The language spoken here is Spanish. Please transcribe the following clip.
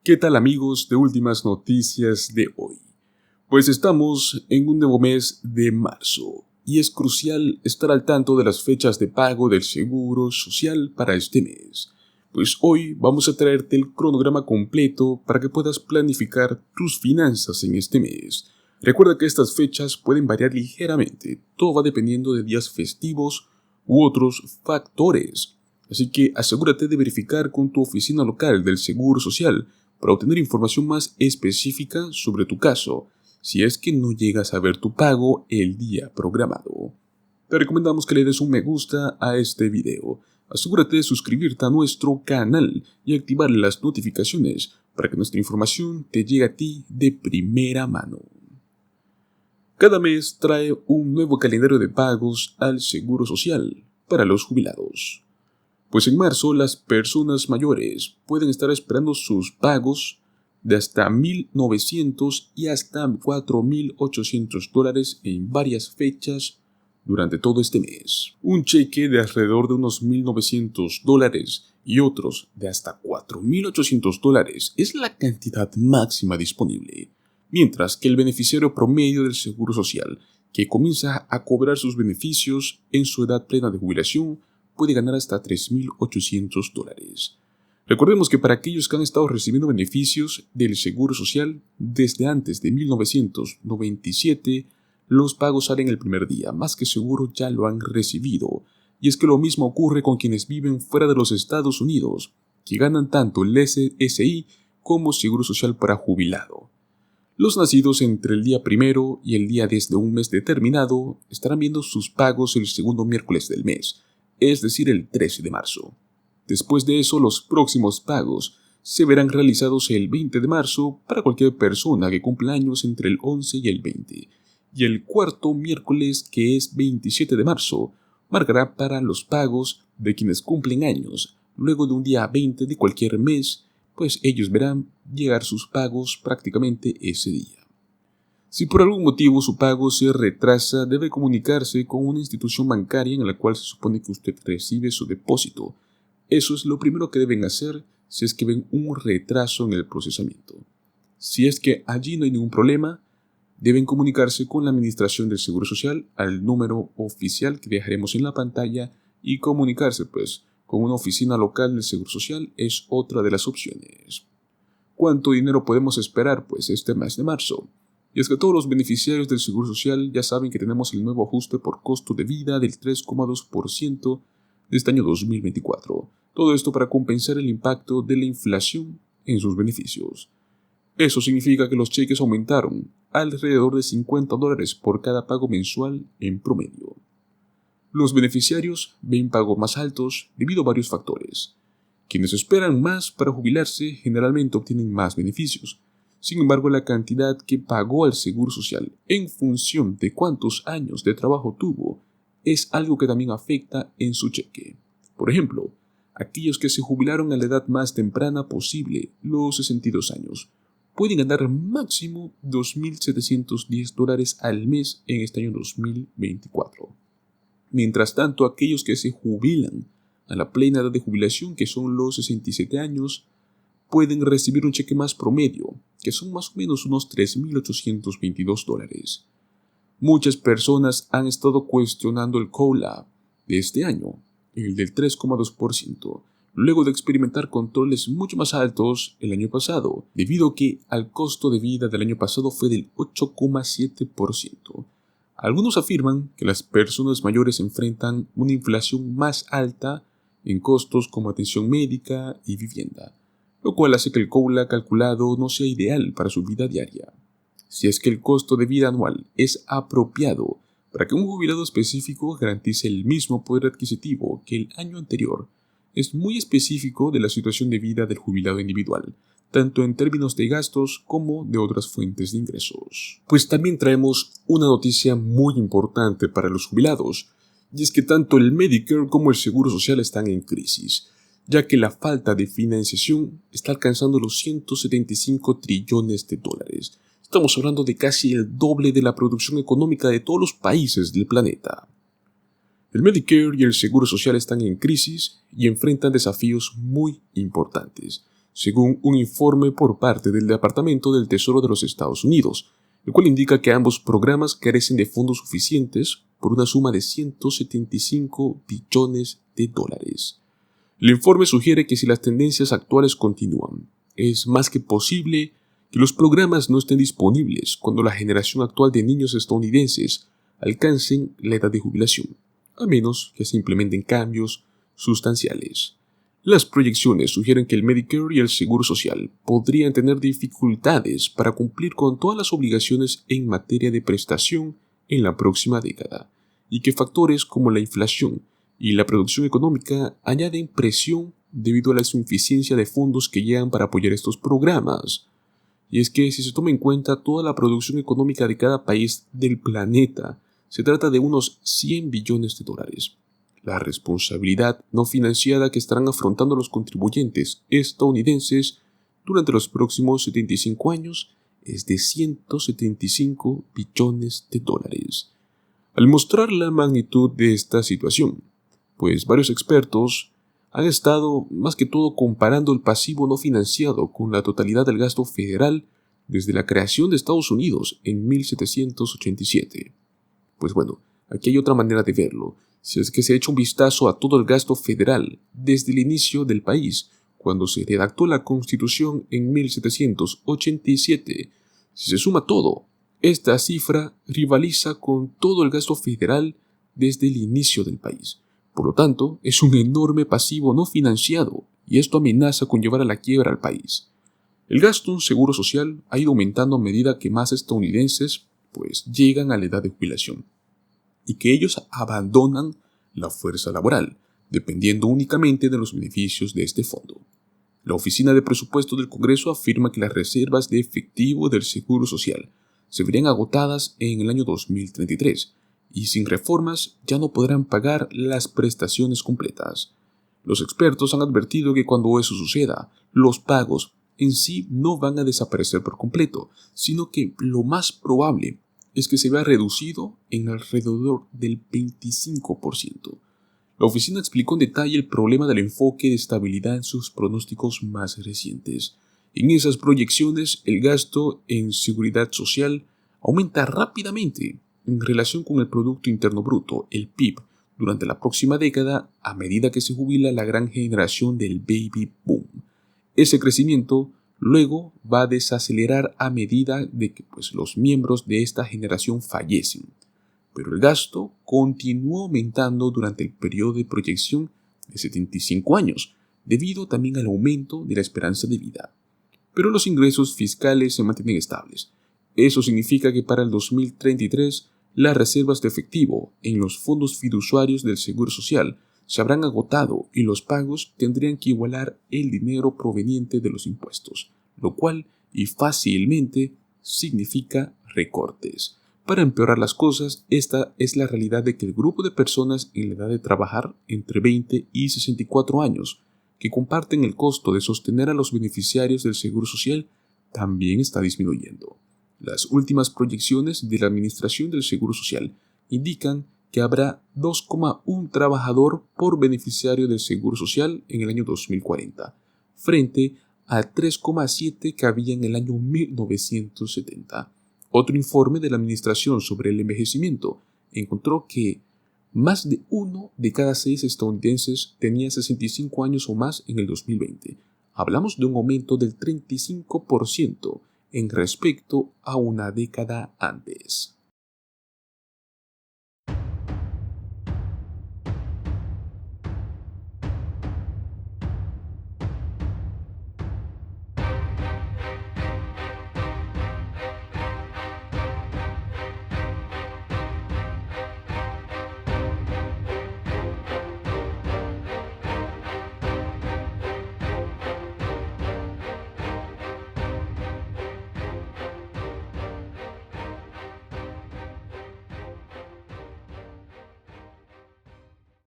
¿Qué tal amigos de Últimas Noticias de hoy? Pues estamos en un nuevo mes de marzo y es crucial estar al tanto de las fechas de pago del Seguro Social para este mes. Pues hoy vamos a traerte el cronograma completo para que puedas planificar tus finanzas en este mes. Recuerda que estas fechas pueden variar ligeramente, todo va dependiendo de días festivos u otros factores. Así que asegúrate de verificar con tu oficina local del Seguro Social para obtener información más específica sobre tu caso, si es que no llegas a ver tu pago el día programado. Te recomendamos que le des un me gusta a este video. Asegúrate de suscribirte a nuestro canal y activar las notificaciones para que nuestra información te llegue a ti de primera mano. Cada mes trae un nuevo calendario de pagos al Seguro Social para los jubilados. Pues en marzo las personas mayores pueden estar esperando sus pagos de hasta $1,900 y hasta $4,800 en varias fechas durante todo este mes. Un cheque de alrededor de unos $1,900 y otros de hasta $4,800 es la cantidad máxima disponible, mientras que el beneficiario promedio del Seguro Social, que comienza a cobrar sus beneficios en su edad plena de jubilación, puede ganar hasta $3,800. Recordemos que para aquellos que han estado recibiendo beneficios del Seguro Social desde antes de 1997, los pagos salen el primer día, más que seguro ya lo han recibido. Y es que lo mismo ocurre con quienes viven fuera de los Estados Unidos, que ganan tanto el SSI como Seguro Social para jubilado. Los nacidos entre el día 1 y el día 10 de un mes determinado estarán viendo sus pagos el segundo miércoles del mes, es decir, el 13 de marzo. Después de eso, los próximos pagos se verán realizados el 20 de marzo para cualquier persona que cumpla años entre el 11 y el 20. Y el cuarto miércoles, que es 27 de marzo, marcará para los pagos de quienes cumplen años luego de un día 20 de cualquier mes, pues ellos verán llegar sus pagos prácticamente ese día. Si por algún motivo su pago se retrasa, debe comunicarse con una institución bancaria en la cual se supone que usted recibe su depósito. Eso es lo primero que deben hacer si es que ven un retraso en el procesamiento. Si es que allí no hay ningún problema, deben comunicarse con la Administración del Seguro Social al número oficial que dejaremos en la pantalla y comunicarse con una oficina local del Seguro Social es otra de las opciones. ¿Cuánto dinero podemos esperar este mes de marzo? Y es que todos los beneficiarios del Seguro Social ya saben que tenemos el nuevo ajuste por costo de vida del 3,2% de este año 2024. Todo esto para compensar el impacto de la inflación en sus beneficios. Eso significa que los cheques aumentaron alrededor de $50 por cada pago mensual en promedio. Los beneficiarios ven pagos más altos debido a varios factores. Quienes esperan más para jubilarse generalmente obtienen más beneficios. Sin embargo, la cantidad que pagó al Seguro Social en función de cuántos años de trabajo tuvo es algo que también afecta en su cheque. Por ejemplo, aquellos que se jubilaron a la edad más temprana posible, los 62 años, pueden ganar máximo $2,710 al mes en este año 2024. Mientras tanto, aquellos que se jubilan a la plena edad de jubilación, que son los 67 años, pueden recibir un cheque más promedio, que son más o menos unos $3,822. Muchas personas han estado cuestionando el COLA de este año, el del 3,2%, luego de experimentar controles mucho más altos el año pasado, debido a que el costo de vida del año pasado fue del 8,7%. Algunos afirman que las personas mayores enfrentan una inflación más alta en costos como atención médica y vivienda, lo cual hace que el COLA calculado no sea ideal para su vida diaria. Si es que el costo de vida anual es apropiado para que un jubilado específico garantice el mismo poder adquisitivo que el año anterior, es muy específico de la situación de vida del jubilado individual, tanto en términos de gastos como de otras fuentes de ingresos. Pues también traemos una noticia muy importante para los jubilados, y es que tanto el Medicare como el Seguro Social están en crisis, ya que la falta de financiación está alcanzando los $175 trillones. Estamos hablando de casi el doble de la producción económica de todos los países del planeta. El Medicare y el Seguro Social están en crisis y enfrentan desafíos muy importantes. según un informe por parte del Departamento del Tesoro de los Estados Unidos, el cual indica que ambos programas carecen de fondos suficientes por una suma de 175 billones de dólares. El informe sugiere que si las tendencias actuales continúan, es más que posible que los programas no estén disponibles cuando la generación actual de niños estadounidenses alcancen la edad de jubilación, a menos que se implementen cambios sustanciales. Las proyecciones sugieren que el Medicare y el Seguro Social podrían tener dificultades para cumplir con todas las obligaciones en materia de prestación en la próxima década, y que factores como la inflación y la producción económica añaden presión debido a la insuficiencia de fondos que llegan para apoyar estos programas. Y es que si se toma en cuenta toda la producción económica de cada país del planeta, se trata de unos 100 billones de dólares. La responsabilidad no financiada que estarán afrontando los contribuyentes estadounidenses durante los próximos 75 años es de 175 billones de dólares. Al mostrar la magnitud de esta situación, pues varios expertos han estado más que todo comparando el pasivo no financiado con la totalidad del gasto federal desde la creación de Estados Unidos en 1787. Pues bueno, aquí hay otra manera de verlo. Si es que se echa un vistazo a todo el gasto federal desde el inicio del país, cuando se redactó la Constitución en 1787, si se suma todo, esta cifra rivaliza con todo el gasto federal desde el inicio del país. Por lo tanto, es un enorme pasivo no financiado y esto amenaza con llevar a la quiebra al país. El gasto en seguro social ha ido aumentando a medida que más estadounidenses llegan a la edad de jubilación y que ellos abandonan la fuerza laboral, dependiendo únicamente de los beneficios de este fondo. La Oficina de Presupuesto del Congreso afirma que las reservas de efectivo del Seguro Social se verían agotadas en el año 2033 y sin reformas ya no podrán pagar las prestaciones completas. Los expertos han advertido que cuando eso suceda, los pagos en sí no van a desaparecer por completo, sino que lo más probable es que se vea reducido en alrededor del 25%. La oficina explicó en detalle el problema del enfoque de estabilidad en sus pronósticos más recientes. En esas proyecciones, el gasto en seguridad social aumenta rápidamente en relación con el Producto Interno Bruto, el PIB, durante la próxima década a medida que se jubila la gran generación del baby boom. Ese crecimiento luego va a desacelerar a medida de que los miembros de esta generación fallecen. Pero el gasto continúa aumentando durante el periodo de proyección de 75 años, debido también al aumento de la esperanza de vida. Pero los ingresos fiscales se mantienen estables. Eso significa que para el 2033 las reservas de efectivo en los fondos fiduciarios del Seguro Social se habrán agotado y los pagos tendrían que igualar el dinero proveniente de los impuestos, lo cual y fácilmente significa recortes. Para empeorar las cosas, esta es la realidad de que el grupo de personas en la edad de trabajar entre 20 y 64 años, que comparten el costo de sostener a los beneficiarios del Seguro Social, también está disminuyendo. Las últimas proyecciones de la Administración del Seguro Social indican que habrá 2,1 trabajador por beneficiario del Seguro Social en el año 2040, frente a 3,7 que había en el año 1970. Otro informe de la Administración sobre el envejecimiento encontró que más de 1 de cada 6 estadounidenses tenía 65 años o más en el 2020. Hablamos de un aumento del 35% en respecto a una década antes.